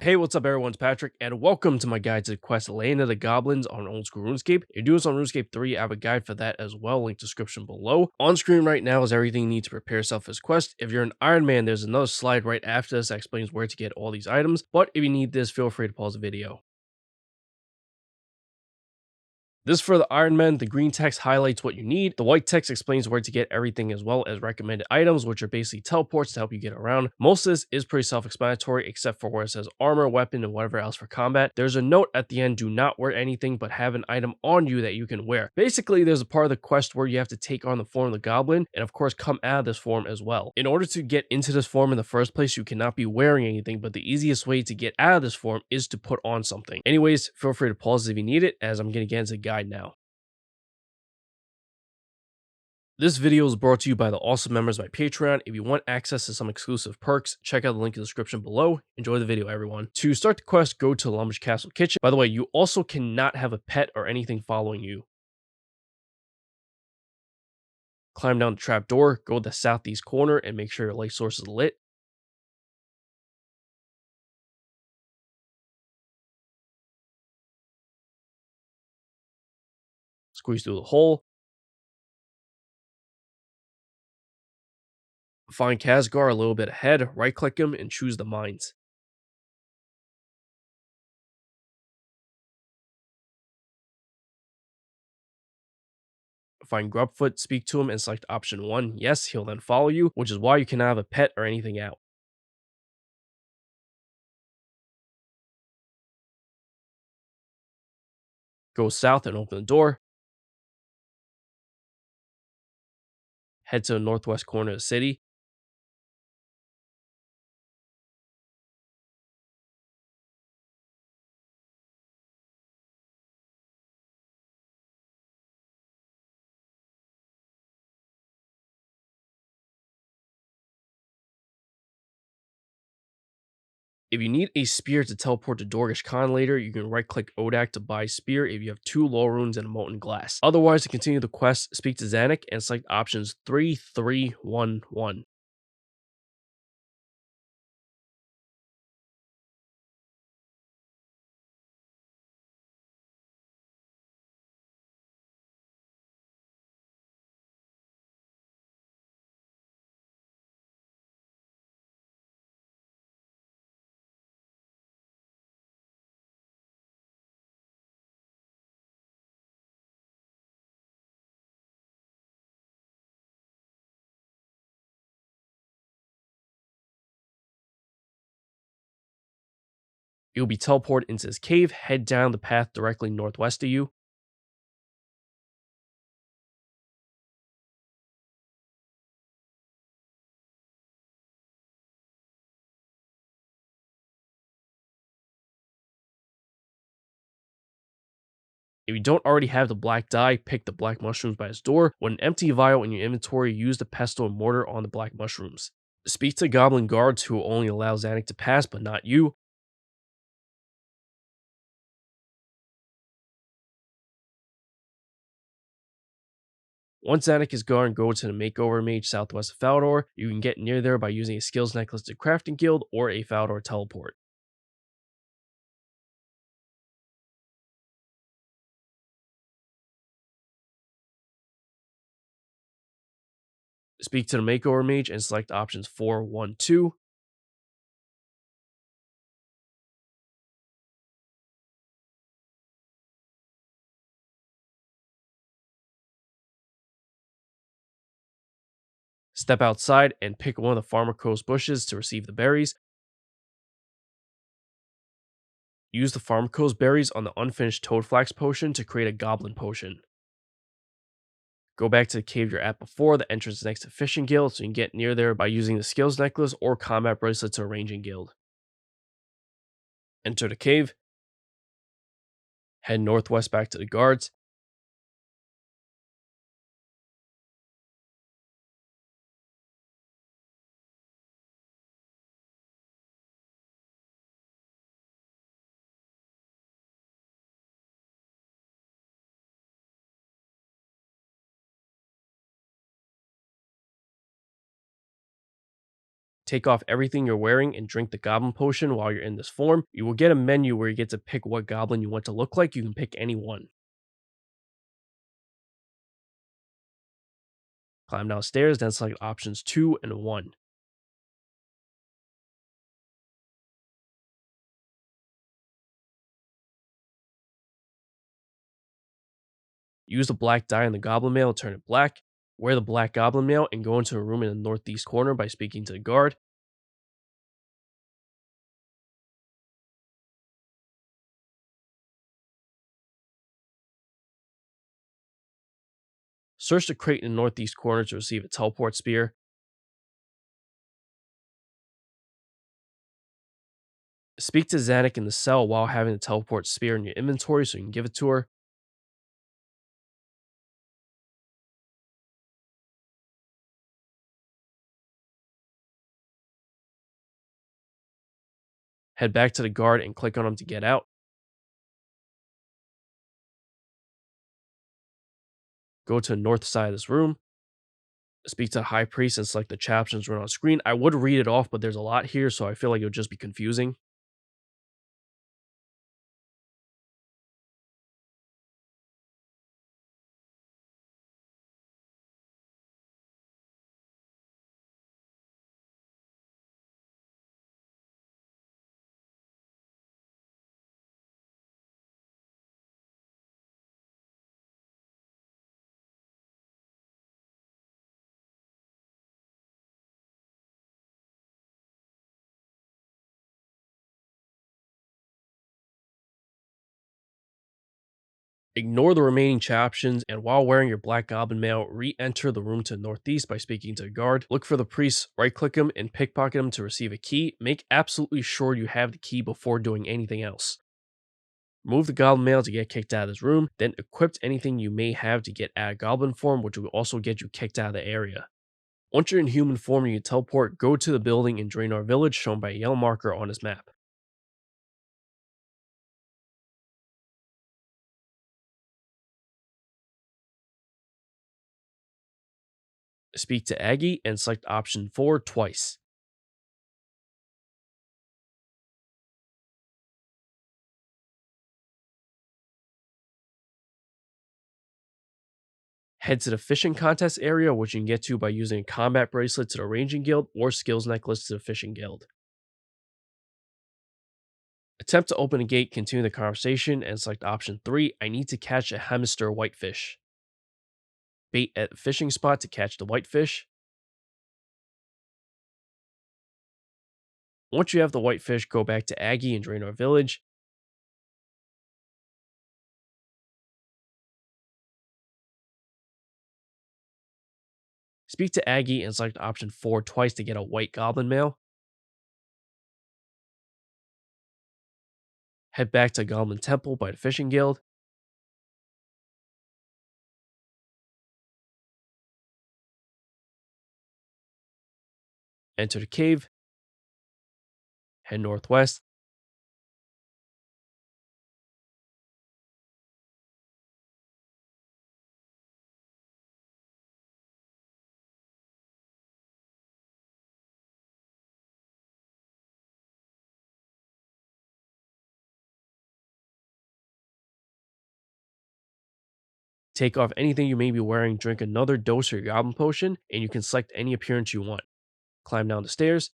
Hey, what's up everyone, it's Patrick, and welcome to my guide to the quest Land of the Goblins on old school RuneScape. If you're doing this on RuneScape 3, I have a guide for that as well, link description below. On screen right now is everything you need to prepare yourself for this quest. If you're an Ironman, there's another slide right after this that explains where to get all these items, but if you need this, feel free to pause the video. This for the Ironmen, the green text highlights what you need, the white text explains where to get everything as well as recommended items, which are basically teleports to help you get around. Most of this is pretty self-explanatory except for where it says armor, weapon, and whatever else for combat. There's a note at the end, do not wear anything but have an item on you that you can wear. Basically, there's a part of the quest where you have to take on the form of the goblin and of course come out of this form as well. In order to get into this form in the first place, you cannot be wearing anything, but the easiest way to get out of this form is to put on something. Anyways, feel free to pause if you need it as I'm going to get into the guide now. This video is brought to you by the awesome members of my Patreon. If you want access to some exclusive perks, check out the link in the description below. Enjoy the video, everyone. To start the quest, go to the Lumber's Castle Kitchen. By the way, you also cannot have a pet or anything following you. Climb down the trap door, go to the southeast corner, and make sure your light source is lit. Squeeze through the hole. Find Khazgar a little bit ahead, right-click him, and choose the mines. Find Grubfoot, speak to him, and select option 1. Yes, he'll then follow you, which is why you cannot have a pet or anything out. Go south and open the door. Head to the northwest corner of the city. If you need a spear to teleport to Dorgish Khan later, you can right-click Odak to buy spear if you have 2 law runes and a molten glass. Otherwise, to continue the quest, speak to Zanuck and select options 3, 3, 1, 1. You'll be teleported into this cave, head down the path directly northwest of you. If you don't already have the black dye, pick the black mushrooms by his door. With an empty vial in your inventory, use the pestle and mortar on the black mushrooms. Speak to goblin guards who will only allow Zanuck to pass, but not you. Once Zanuck is gone, go to the Makeover Mage southwest of Falador. You can get near there by using a skills necklace to Crafting Guild or a Falador teleport. Speak to the Makeover Mage and select options 4, 1, 2. Step outside and pick one of the Farmer Coast bushes to receive the berries. Use the Farmer Coast berries on the unfinished Toadflax potion to create a Goblin potion. Go back to the cave you're at before, the entrance is next to Fishing Guild, so you can get near there by using the Skills Necklace or Combat Bracelet to Ranging Guild. Enter the cave. Head northwest back to the guards. Take off everything you're wearing and drink the Goblin potion while you're in this form. You will get a menu where you get to pick what Goblin you want to look like. You can pick any one. Climb downstairs, then select options 2 and 1. Use the black dye in the Goblin mail to turn it black. Wear the black Goblin mail and go into a room in the northeast corner by speaking to the guard. Search the crate in the northeast corner to receive a teleport spear. Speak to Zanuck in the cell while having the teleport spear in your inventory so you can give it to her. Head back to the guard and click on him to get out. Go to the north side of this room. Speak to the high priest and select the chapters run on screen. I would read it off, but there's a lot here, so I feel like it would just be confusing. Ignore the remaining chaptions, and while wearing your black goblin mail, re-enter the room to the northeast by speaking to the guard. Look for the priest, right-click him, and pickpocket him to receive a key. Make absolutely sure you have the key before doing anything else. Remove the goblin mail to get kicked out of this room, then equip anything you may have to get out of goblin form, which will also get you kicked out of the area. Once you're in human form and you teleport, go to the building in Draenor Village shown by a yellow marker on his map. Speak to Aggie and select option 4 twice. Head to the fishing contest area, which you can get to by using a combat bracelet to the ranging guild or skills necklace to the fishing guild. Attempt to open a gate, continue the conversation, and select option 3. I need to catch a hemister whitefish. Bait at the fishing spot to catch the whitefish. Once you have the whitefish, go back to Aggie and Draenor Village. Speak to Aggie and select option 4 twice to get a white goblin mail. Head back to Goblin Temple by the Fishing Guild. Enter the cave. Head northwest. Take off anything you may be wearing, drink another dose of your goblin potion, and you can select any appearance you want. Climb down the stairs.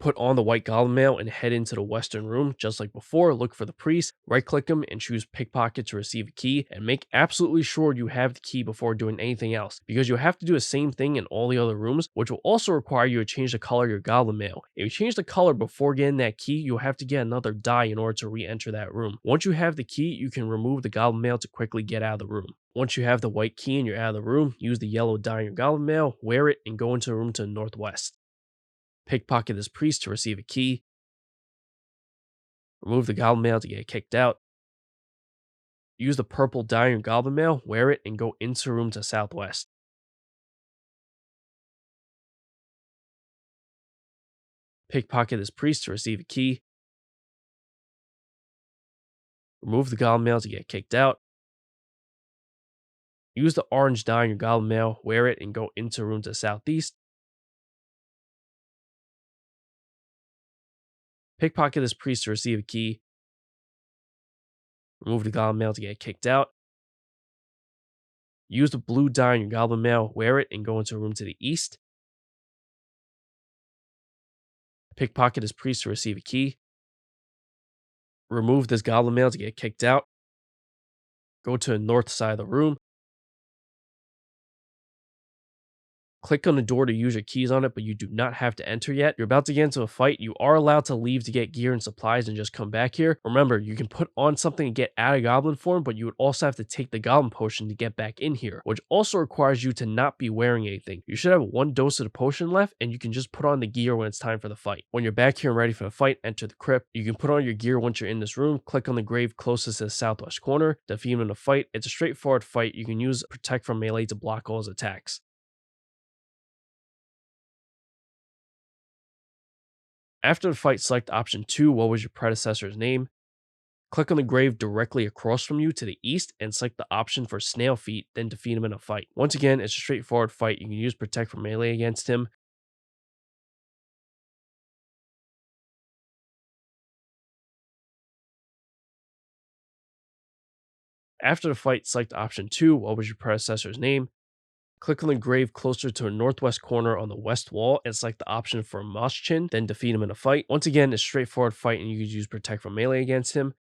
Put on the white goblin mail and head into the western room. Just like before, look for the priest, right click him and choose pickpocket to receive a key, and make absolutely sure you have the key before doing anything else, because you have to do the same thing in all the other rooms, which will also require you to change the color of your goblin mail. If you change the color before getting that key, you'll have to get another die in order to re-enter that room. Once you have the key, you can remove the goblin mail to quickly get out of the room. Once you have the white key and you're out of the room, use the yellow dye in your goblin mail, wear it, and go into the room to the northwest. Pickpocket this priest to receive a key. Remove the goblin mail to get kicked out. Use the purple dye in your goblin mail, wear it, and go into the room to southwest. Pickpocket this priest to receive a key. Remove the goblin mail to get kicked out. Use the orange dye in your goblin mail, wear it, and go into the room to southeast. Pickpocket this priest to receive a key. Remove the goblin mail to get kicked out. Use the blue dye on your goblin mail, wear it, and go into a room to the east. Pickpocket this priest to receive a key. Remove this goblin mail to get kicked out. Go to the north side of the room. Click on the door to use your keys on it, but you do not have to enter yet. You're about to get into a fight. You are allowed to leave to get gear and supplies and just come back here. Remember, you can put on something to get out of goblin form, but you would also have to take the goblin potion to get back in here, which also requires you to not be wearing anything. You should have 1 dose of the potion left, and you can just put on the gear when it's time for the fight. When you're back here and ready for the fight, enter the crypt. You can put on your gear once you're in this room. Click on the grave closest to the southwest corner. Defeat him in the fight. It's a straightforward fight. You can use protect from melee to block all his attacks. After the fight, select option 2, what was your predecessor's name? Click on the grave directly across from you to the east and select the option for snail feet, then defeat him in a fight. Once again, it's a straightforward fight. You can use protect from melee against him. After the fight, select option 2, what was your predecessor's name? Click on the grave closer to the northwest corner on the west wall and select the option for Moschin, then defeat him in a fight. Once again, it's a straightforward fight and you can use protect from melee against him.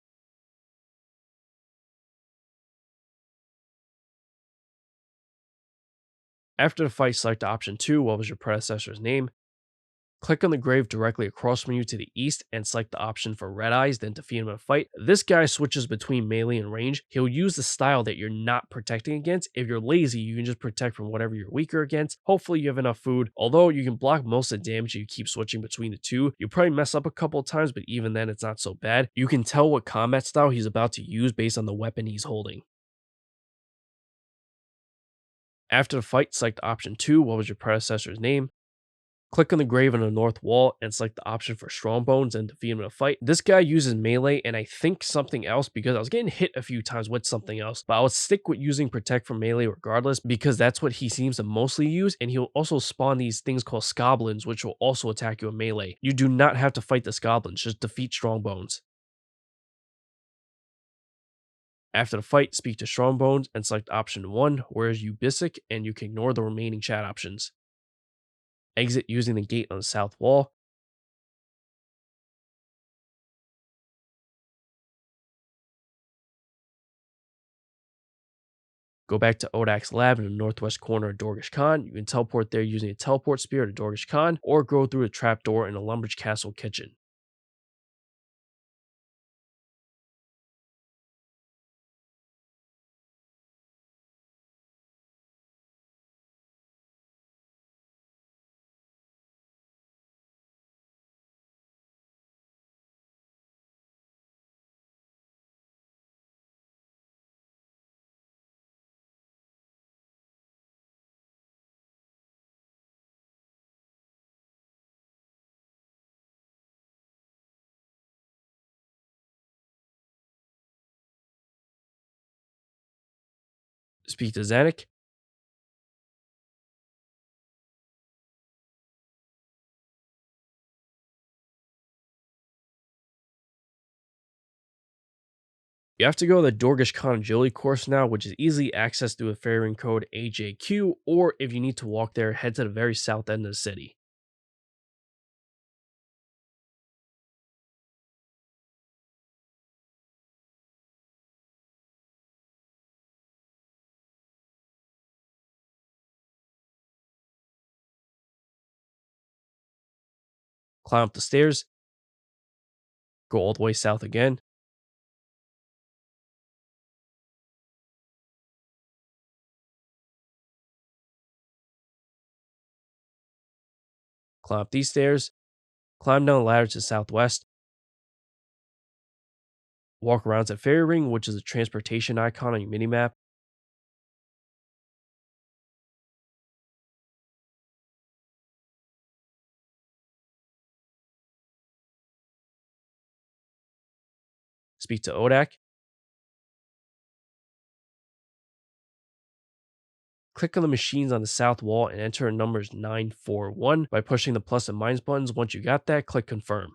After the fight, select option 2, what was your predecessor's name? Click on the grave directly across from you to the east and select the option for Red Eyes, then defeat him in a fight. This guy switches between melee and range. He'll use the style that you're not protecting against. If you're lazy, you can just protect from whatever you're weaker against. Hopefully you have enough food. Although you can block most of the damage if you keep switching between the two. You'll probably mess up a couple of times, but even then it's not so bad. You can tell what combat style he's about to use based on the weapon he's holding. After the fight, select option 2, what was your predecessor's name? Click on the grave on the north wall and select the option for Strongbones and defeat him in a fight. This guy uses melee and I think something else because I was getting hit a few times with something else, but I would stick with using protect from melee regardless because that's what he seems to mostly use, and he'll also spawn these things called Goblins which will also attack you in melee. You do not have to fight the Goblins, just defeat Strongbones. After the fight, speak to Strongbones and select option 1, whereas you Bisic, and you can ignore the remaining chat options. Exit using the gate on the south wall. Go back to Odak's lab in the northwest corner of Dorgish Khan. You can teleport there using a teleport spear to Dorgish Khan, or go through a trapdoor in the Lumbridge Castle kitchen. Speak to Zanuck. You have to go to the Dorgish Khan agility course now, which is easily accessed through a fairy code AJQ, or if you need to walk there, head to the very south end of the city. Climb up the stairs, go all the way south again, climb up these stairs, climb down the ladder to the southwest, walk around to Fairy Ring, which is a transportation icon on your minimap. Speak to Odak. Click on the machines on the south wall and enter numbers 941 by pushing the plus and minus buttons. Once you got that, click confirm.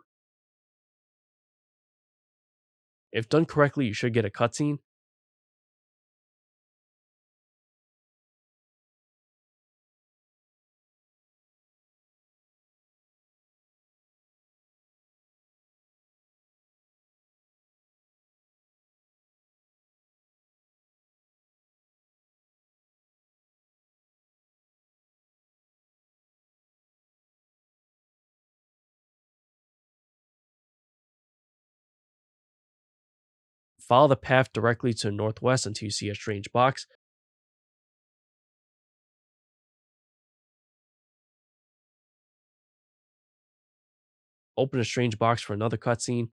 If done correctly, you should get a cutscene. Follow the path directly to the northwest until you see a strange box. Open a strange box for another cutscene.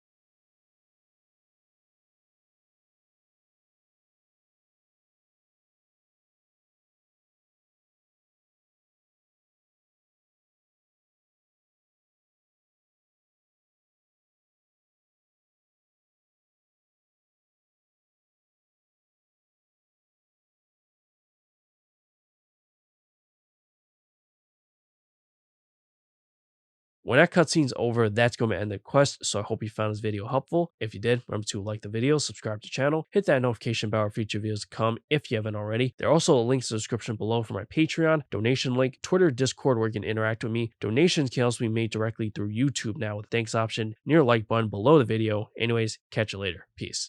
When that cutscene's over, that's going to end the quest, so I hope you found this video helpful. If you did, remember to like the video, subscribe to the channel, hit that notification bell for future videos to come if you haven't already. There are also links in the description below for my Patreon, donation link, Twitter, Discord where you can interact with me. Donations can also be made directly through YouTube now with thanks option near like button below the video. Anyways, catch you later. Peace.